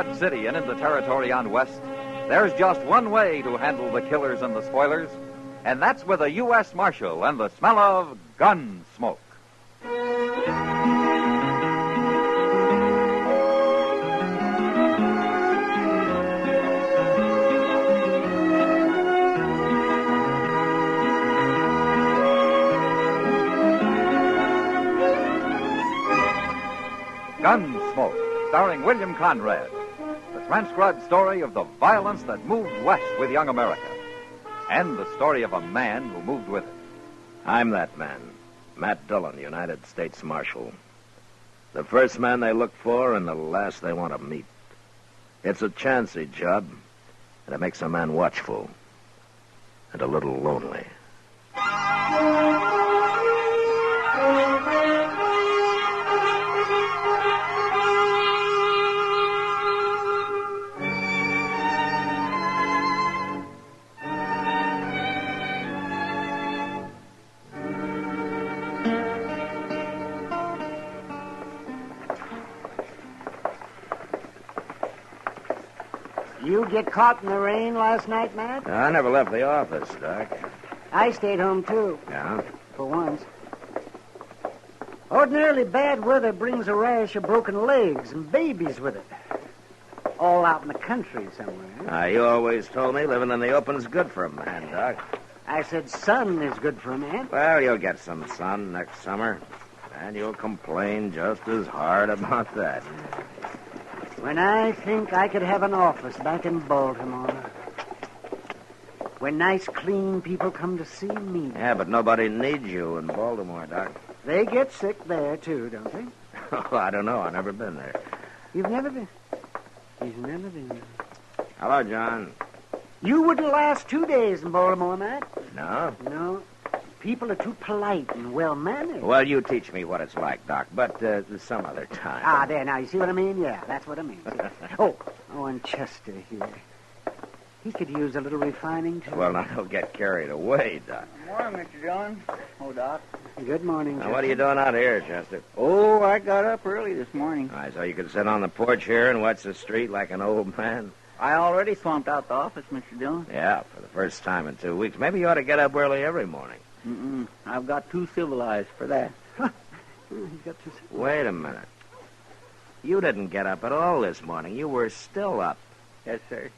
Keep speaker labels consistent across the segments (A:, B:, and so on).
A: Dodge City and in the territory on west, there's just one way to handle the killers and the spoilers, and that's with a U.S. Marshal and the smell of Gunsmoke. Gunsmoke, starring William Conrad. The transcribed story of the violence that moved west with young America. And the story of a man who moved with it.
B: I'm that man, Matt Dillon, United States Marshal. The first man they look for and the last they want to meet. It's a chancy job, and it makes a man watchful and a little lonely.
C: You get caught in the rain last night, Matt?
B: I never left the office, Doc.
C: I stayed home, too.
B: Yeah?
C: For once. Ordinarily, bad weather brings a rash of broken legs and babies with it. All out in the country somewhere.
B: You always told me living in the open's good for a man, Doc.
C: I said sun is good for a man.
B: Well, you'll get some sun next summer, and you'll complain just as hard about that.
C: When I think I could have an office back in Baltimore. When nice, clean people come to see me.
B: Yeah, but nobody needs you in Baltimore, Doc.
C: They get sick there, too, don't they?
B: Oh, I don't know. I've never been there.
C: You've never been? He's never been there.
B: Hello, John.
C: You wouldn't last 2 days in Baltimore, Matt.
B: No?
C: No. People are too polite and well-mannered.
B: Well, you teach me what it's like, Doc, but some other time.
C: Ah, there, now, you see what I mean? Yeah, that's what I mean. Oh, and Chester here. He could use a little refining, too.
B: Well, now, don't get carried away, Doc.
D: Good morning, Mr. Dillon. Oh, Doc.
C: Good morning,
B: Now,
C: Chester.
B: what are you doing out here, Chester?
D: Oh, I got up early this morning.
B: All right, so you could sit on the porch here and watch the street like an old man?
D: I already swamped out the office, Mr. Dillon.
B: Yeah, for the first time in 2 weeks. Maybe you ought to get up early every morning.
D: I've got too civilized for that.
B: Wait a minute. You didn't get up at all this morning. You were still up.
D: Yes, sir.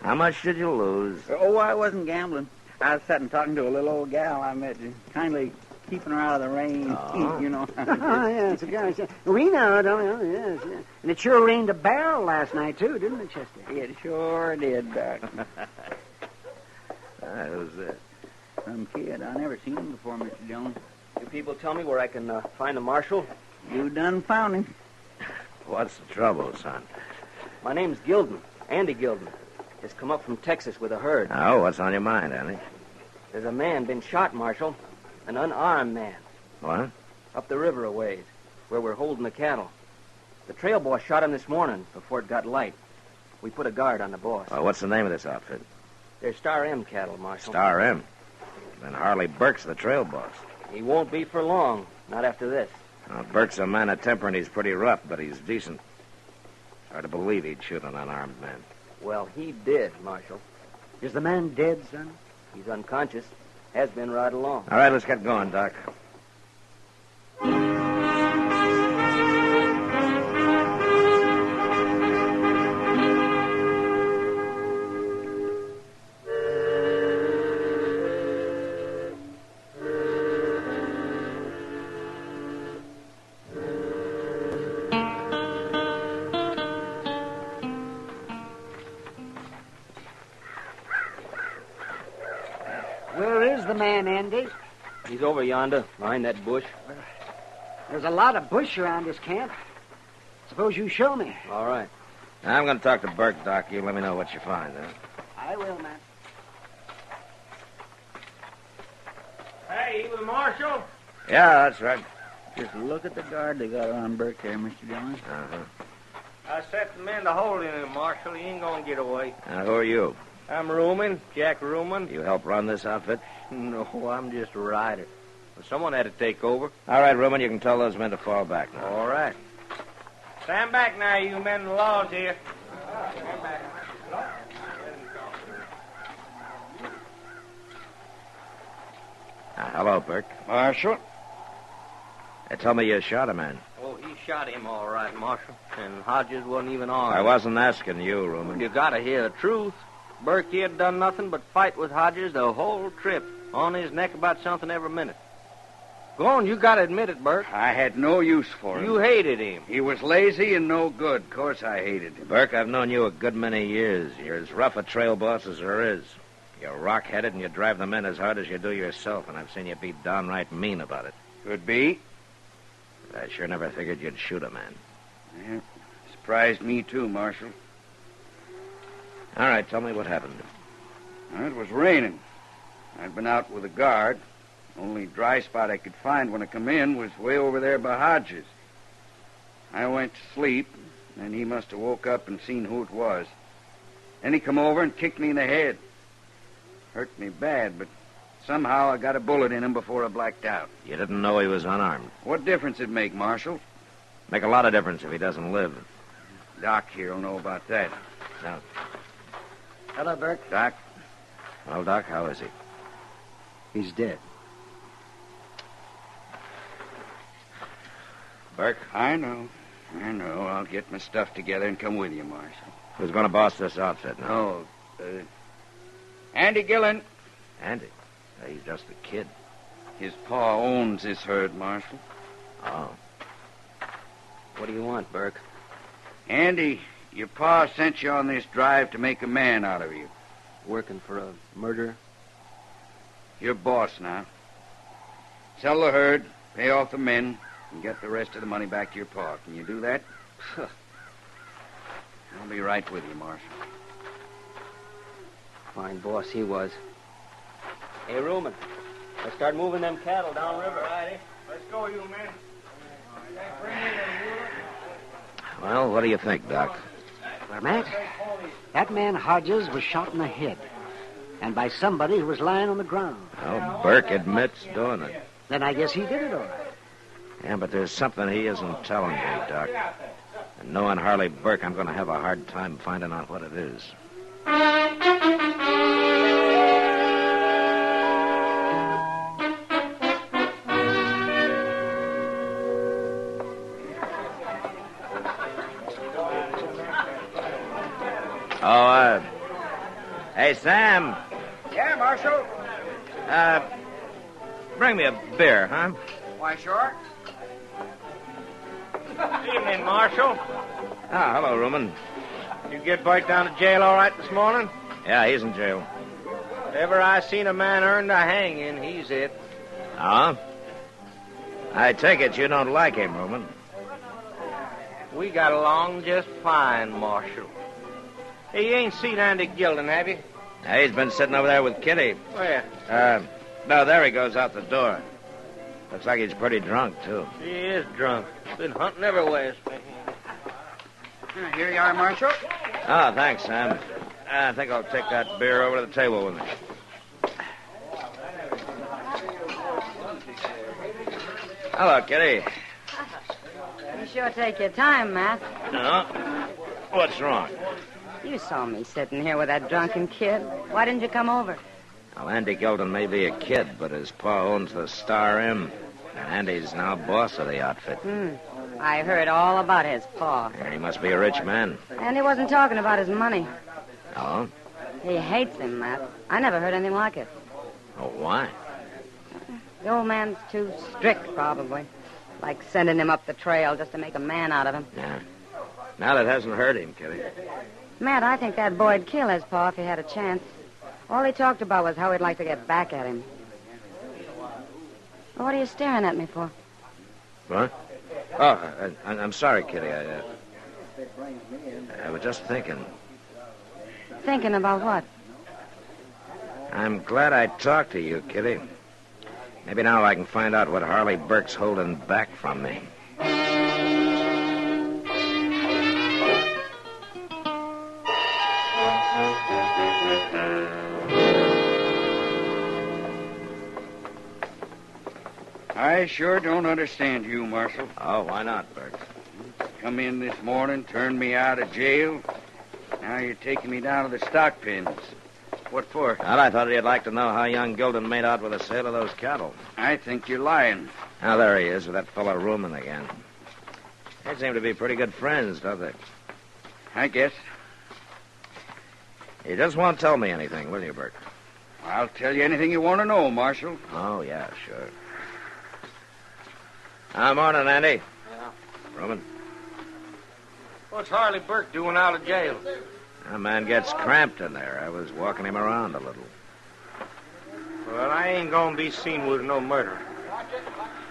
B: How much did you lose?
D: Oh, I wasn't gambling. I was sitting talking to a little old gal I met, kindly keeping her out of the rain.
B: Oh.
D: You know.
C: Oh, yes, of course. We know, don't we? Yes, yes. And it sure rained a barrel last night, too, didn't it, Chester?
D: It sure did, Doc.
B: Who's this?
D: Some kid. I never seen him before, Mr. Dillon.
E: You people tell me where I can find the marshal?
D: You done found him.
B: What's the trouble, son?
E: My name's Gilden, Andy Gilden. Just come up from Texas with a herd.
B: Oh, what's on your mind, Andy?
E: There's a man been shot, Marshal. An unarmed man.
B: What?
E: Up the river a ways, where we're holding the cattle. The trail boss shot him this morning before it got light. We put a guard on the boss.
B: Well, what's the name of this outfit?
E: They're Star M cattle, Marshal.
B: Star M. Then Harley Burke's the trail boss.
E: He won't be for long, not after this.
B: Well, Burke's a man of temper, and he's pretty rough, but he's decent. Hard to believe he'd shoot an unarmed man.
E: Well, he did, Marshal.
C: Is the man dead, son?
E: He's unconscious. Has been right along.
B: All right, let's get going, Doc.
C: Where is the man, Andy?
E: He's over yonder, behind that bush.
C: There's a lot of bush around this camp. Suppose you show me.
E: All right.
B: I'm going to talk to Burke, Doc. You let me know what you find, huh?
C: I will, man.
D: Hey, you the marshal?
B: Yeah, that's right.
D: Just look at the guard they got around Burke there, Mr. Dillon.
B: Uh-huh.
F: I set the men to hold him, Marshal. He ain't gonna get away.
B: Now, who are you?
F: I'm Ruman, Jack Ruman.
B: You help run this outfit?
F: No, I'm just a rider. Well, someone had to take over.
B: All right, Ruman, you can tell those men to fall back now.
F: All right. Stand back now, you men. The law's here. Stand back.
B: Hello, Burke.
G: Marshal?
B: They told me you shot a man.
F: Oh, he shot him all right, Marshal. And Hodges wasn't even armed.
B: I wasn't asking you, Ruman.
F: You gotta hear the truth. Burke, he had done nothing but fight with Hodges the whole trip. On his neck about something every minute. Go on, you gotta admit it, Burke.
G: I had no use for him.
F: You hated him.
G: He was lazy and no good. Of course I hated him.
B: Burke, I've known you a good many years. You're as rough a trail boss as there is. You're rock-headed and you drive the men as hard as you do yourself, and I've seen you be downright mean about it.
G: Could be.
B: But I sure never figured you'd shoot a man.
G: Yeah, surprised me too, Marshal.
B: All right, tell me what happened.
G: Well, it was raining. I'd been out with a guard. Only dry spot I could find when I come in was way over there by Hodges. I went to sleep, and he must have woke up and seen who it was. Then he come over and kicked me in the head. Hurt me bad, but somehow I got a bullet in him before I blacked out.
B: You didn't know he was unarmed.
G: What difference it make, Marshal?
B: Make a lot of difference if he doesn't live.
G: Doc here will know about that.
B: Now,
C: Hello, Burke.
G: Doc?
B: well, Doc, how is he?
C: He's dead.
B: Burke?
G: I know. I'll get my stuff together and come with you, Marshal.
B: Who's going to boss this outfit now?
G: Oh, Andy Gillen.
B: Andy. He's just a kid.
G: His pa owns this herd, Marshal.
B: Oh.
E: What do you want, Burke?
G: Andy, your pa sent you on this drive to make a man out of you.
E: Working for a murderer?
G: You're boss now. Sell the herd, pay off the men, and get the rest of the money back to your pa. Can you do that? I'll be right with you, Marshal.
E: Fine boss he was. Hey, Ruman, let's start moving them cattle downriver.
F: Righty. Let's go, you men.
B: Well, what do you think, Doc?
C: Well, Matt, that man Hodges was shot in the head. And by somebody who was lying on the ground.
B: Well, Burke admits doing it.
C: Then I guess he did it all right.
B: Yeah, but there's something he isn't telling me, Doc. And knowing Harley Burke, I'm going to have a hard time finding out what it is. Oh, hey, Sam.
G: Yeah, Marshal.
B: Bring me a beer, huh?
G: Why, sure.
F: Evening, Marshal.
B: Ah, hello, Ruman.
F: You get Burke down to jail all right this morning?
B: Yeah, he's in jail.
F: If ever I seen a man earned a hanging, he's it.
B: Huh? I take it you don't like him, Ruman.
F: We got along just fine, Marshal. Hey, you ain't seen Andy Gilden, have you?
B: Yeah, he's been sitting over there with Kitty.
F: Where?
B: No, there he goes out the door. Looks like he's pretty drunk, too.
F: He is drunk. Been hunting everywhere.
G: Here you are, Marshal.
B: Oh, thanks, Sam. I think I'll take that beer over to the table with me. Hello, Kitty.
H: You sure take your time, Matt.
B: No? What's wrong?
H: You saw me sitting here with that drunken kid. Why didn't you come over?
B: Well, Andy Gilden may be a kid, but his pa owns the Star Inn. And Andy's now boss of the outfit.
H: I heard all about his paw.
B: Yeah, he must be a rich man.
H: And he wasn't talking about his money.
B: Oh?
H: He hates him, Matt. I never heard anything like it.
B: Oh, why?
H: The old man's too strict, probably. Like sending him up the trail just to make a man out of him.
B: Yeah. Now that hasn't hurt him, Kitty.
H: Matt, I think that boy'd kill his paw if he had a chance. All he talked about was how he'd like to get back at him. Well, what are you staring at me for?
B: What? Oh, I'm sorry, Kitty. I was just thinking.
H: Thinking about what?
B: I'm glad I talked to you, Kitty. Maybe now I can find out what Harley Burke's holding back from me.
G: I sure don't understand you, Marshal.
B: Oh, why not, Burke?
G: come in this morning, turned me out of jail. Now you're taking me down to the stock pens. What for?
B: Well, I thought you'd like to know how young Gilden made out with the sale of those cattle.
G: I think you're lying.
B: Now, there he is with that fellow Rumen again. They seem to be pretty good friends, don't they?
G: I guess.
B: You just won't tell me anything, will you, Bert?
G: I'll tell you anything you want to know, Marshal.
B: Oh, yeah, sure. Morning, Andy.
F: Yeah.
B: Rumen.
F: What's Harley Burke doing out of jail?
B: That man gets cramped in there. I was walking him around a little.
F: Well, I ain't gonna be seen with no murder.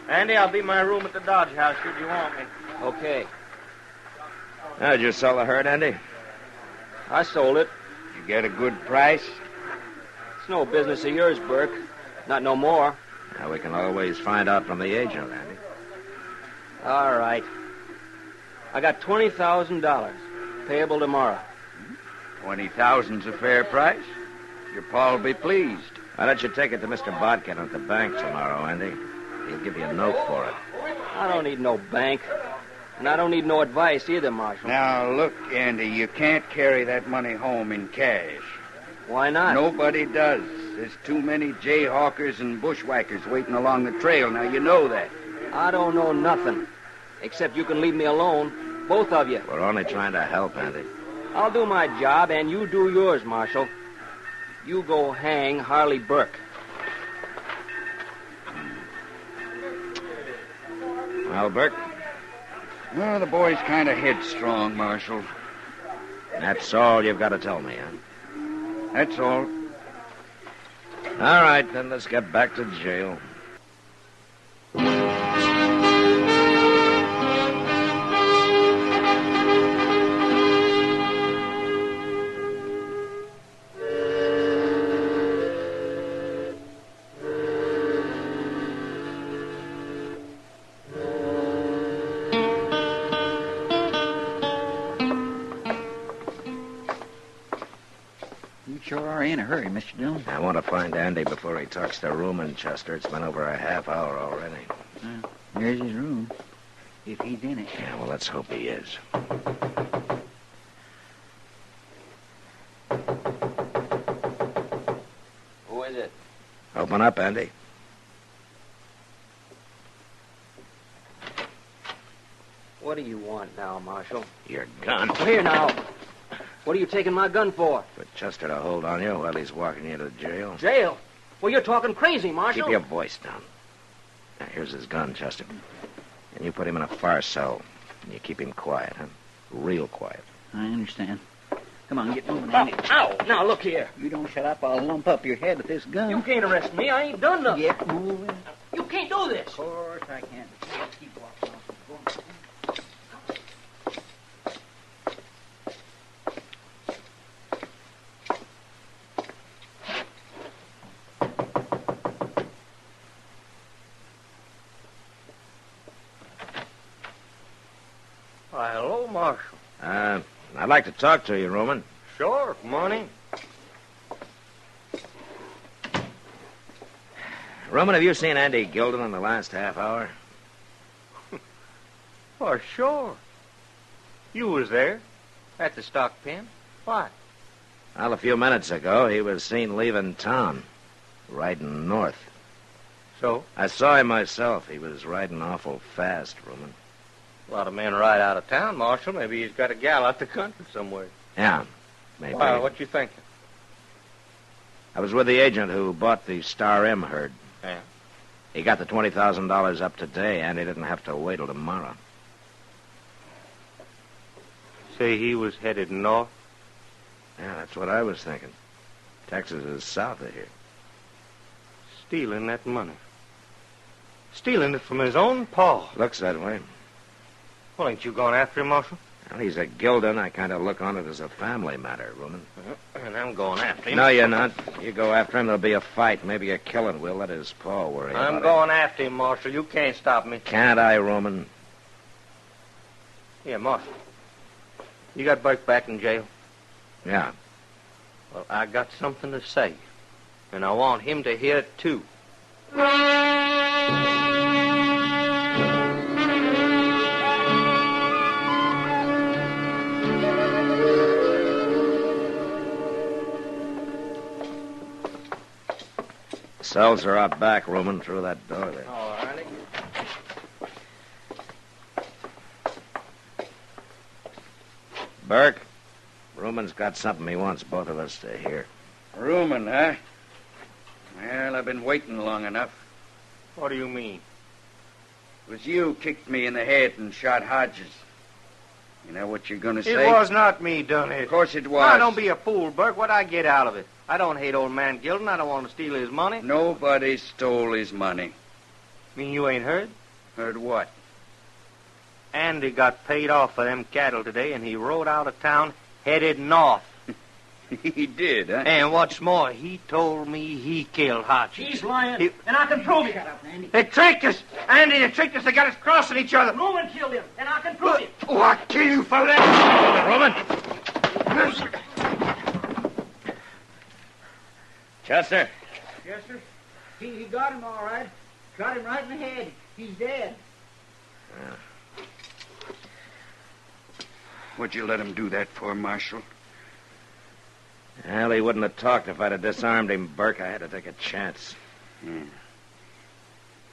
F: Andy, I'll be in my room at the Dodge House should you want me.
E: Okay.
B: Did you sell the herd, Andy?
E: I sold it.
G: You get a good price?
E: It's no business of yours, Burke. Not no more.
B: Now, we can always find out from the agent, Andy.
E: All right. I got $20,000. Payable tomorrow.
G: 20,000's a fair price. Your pa'll be pleased.
B: Why don't you take it to Mr. Bodkin at the bank tomorrow, Andy? He'll give you a note for it.
E: I don't need no bank. And I don't need no advice either, Marshal.
G: Now, look, Andy, you can't carry that money home in cash.
E: Why not?
G: Nobody does. There's too many jayhawkers and bushwhackers waiting along the trail. Now, you know that.
E: I don't know nothing. Except you can leave me alone. Both of you.
B: We're only trying to help, Andy.
E: I'll do my job, and you do yours, Marshal. You go hang Harley Burke.
B: Well, Burke?
G: Well, the boy's kind of headstrong, Marshal.
B: That's all you've got to tell me, huh?
G: That's all.
B: All right, then let's get back to jail.
D: You sure are in a hurry, Mr. Dillon.
B: I want to find Andy before he talks to Rumen, Chester. It's been over a half hour already.
D: There's his room, if he's in it.
B: Yeah, well, let's hope he is.
E: Who is it?
B: Open up, Andy.
E: What do you want now, Marshal?
B: Your gun.
E: Here now. What are you taking my gun for?
B: For Chester to hold on you while he's walking you to jail.
E: Jail? Well, you're talking crazy, Marshal.
B: Keep your voice down. Now, here's his gun, Chester. And you put him in a far cell. And you keep him quiet, huh? Real quiet.
D: I understand. Come on, get moving,
E: Oh,
D: Andy.
E: ow! Now, look here.
D: You don't shut up, I'll lump up your head with this gun.
E: You can't arrest me. I ain't done nothing.
D: Get moving.
E: You can't do this.
D: Of course I can. Keep walking off.
F: Why, hello, Marshal.
B: I'd like to talk to you, Rumen.
F: Sure, money.
B: Rumen, have you seen Andy Gilden in the last half hour?
F: Why, sure. You was there at the stock pen. Why?
B: Well, a few minutes ago, he was seen leaving town, riding north.
F: So?
B: I saw him myself. He was riding awful fast, Rumen.
F: A lot of men ride out of town, Marshal. Maybe he's got a gal out the country somewhere.
B: Yeah, maybe.
F: Why, what you thinking?
B: I was with the agent who bought the Star M herd.
F: Yeah?
B: He got the $20,000 up today, and he didn't have to wait till tomorrow.
F: Say he was headed north?
B: Yeah, that's what I was thinking. Texas is south of here.
F: Stealing that money. Stealing it from his own pa.
B: Looks that way.
F: Well, ain't you going after him, Marshal?
B: Well, he's a Gilden. I kind of look on it as a family matter, Rumen.
F: And I'm going after him.
B: No, you're not. You go after him, there'll be a fight, maybe a killing. We'll let his pa worry about it.
F: I'm going after him, Marshal. You can't stop me.
B: Can't I, Rumen?
F: Yeah, Marshal. You got Burke back in jail?
B: Yeah.
F: Well, I got something to say. And I want him to hear it, too.
B: cells are out back, Reuben, through that door there.
F: All righty.
B: Burke, Reuben's got something he wants both of us to hear.
G: Reuben, huh? Well, I've been waiting long enough.
F: What do you mean?
G: It was you kicked me in the head and shot Hodges. You know what you're going to say?
F: It was not me done it.
G: Of course it was.
F: Now, don't be a fool, Burke. What'd I get out of it? I don't hate old man Gilden. I don't want to steal his money.
G: Nobody stole his money.
F: Mean you ain't heard?
G: Heard what?
F: Andy got paid off for them cattle today, and he rode out of town headed north.
G: He did, huh?
F: And what's more, he told me he killed Hodges.
C: He's lying, and I can prove it. Shut up, Andy.
F: They tricked us. Andy, they tricked us. They got us crossing each other.
C: Reuben killed him, and I can prove it.
F: Oh, I'll kill you for that.
B: Reuben! Chester?
C: Yes, sir. He got him all right. Shot him right in the head. He's dead.
G: What'd you let him do that for, Marshal?
B: Well, he wouldn't have talked if I'd have disarmed him, Burke. I had to take a chance.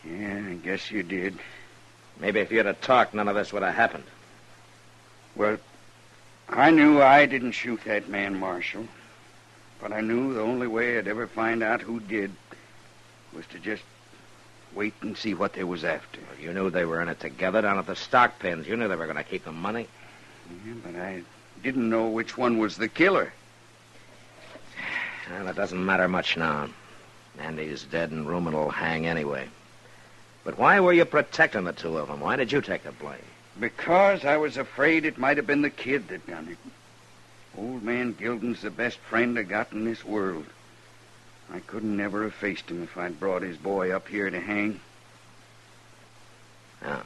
G: Yeah, I guess you did.
B: Maybe if you'd have talked, none of this would have happened.
G: Well, I knew I didn't shoot that man, Marshal. But I knew the only way I'd ever find out who did was to just wait and see what they was after.
B: Well, you knew they were in it together down at the stock pens. You knew they were going to keep the money.
G: Yeah, but I didn't know which one was the killer.
B: Well, it doesn't matter much now. Andy's dead and Reuben will hang anyway. But why were you protecting the two of them? Why did you take the blame?
G: Because I was afraid it might have been the kid that done it. Old man Gilden's the best friend I got in this world. I couldn't never have faced him if I'd brought his boy up here to hang.
B: Oh.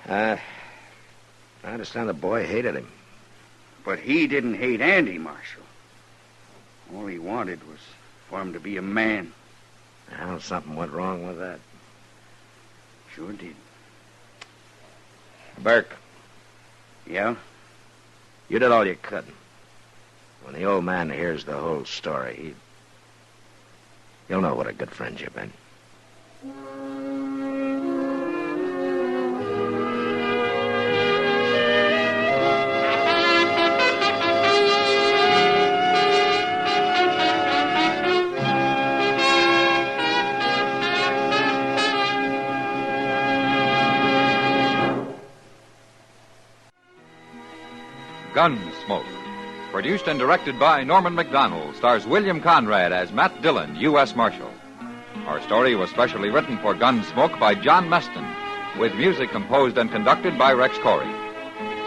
B: I understand the boy hated him.
G: But he didn't hate Andy, Marshal. All he wanted was for him to be a man.
B: Well, something went wrong with that.
G: Sure did.
B: Burke,
G: Yeah?
B: you did all you could. When the old man hears the whole story, he'll know what a good friend you've been.
A: Gunsmoke. Produced and directed by Norman McDonald, stars William Conrad as Matt Dillon, U.S. Marshal. Our story was specially written for Gunsmoke by John Meston, with music composed and conducted by Rex Corey.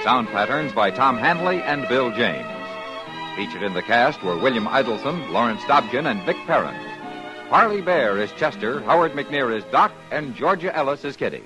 A: Sound patterns by Tom Hanley and Bill James. Featured in the cast were William Idelson, Lawrence Dobkin, and Vic Perrin. Harley Bear is Chester, Howard McNear is Doc, and Georgia Ellis is Kitty.